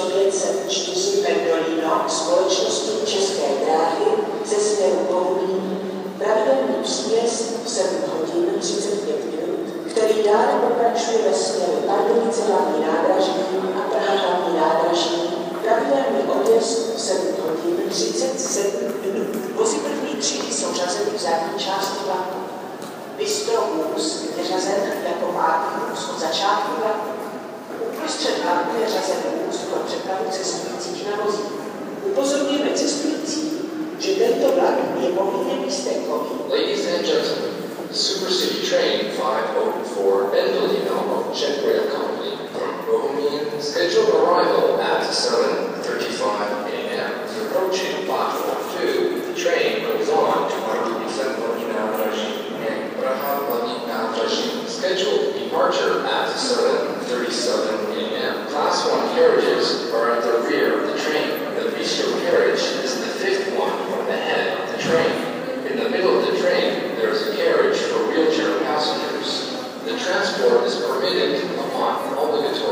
904 Pendolino společnosti České dráhy ze směru Pohoří pravidelný příjezd v 7 hodin 35 minut, který dále pokračuje ve směru Pardubice hlavní nádraží a Praha hlavní nádraží, pravidelný odjezd v 7 hodin 37 minut. Vozy první třídy jsou řazeny v zadní části vlaku. Bystro Vůz je řazen jako pátý vůz od začátku vlaku. Uprostřed vlaku je řazen vůz pro přepravu cestujících na vozíku. Upozorňujeme cestující, že tento vlak je povinně lístenkový. Ladies and gentlemen, the Super City Train 504 Pendolino of Czech Rail Company from Bohemian scheduled arrival at 7:35 a.m. is approaching platform 2. The train goes on to Pardubice hlavní nádraží and Praha hlavní nádraží. Scheduled departure at 7:37 a.m. Class 1 carriages are at the rear of the train. The bistro carriage is the fifth one from the head of the train. In the middle of the train, there is a carriage for wheelchair passengers. The transport is permitted upon obligatory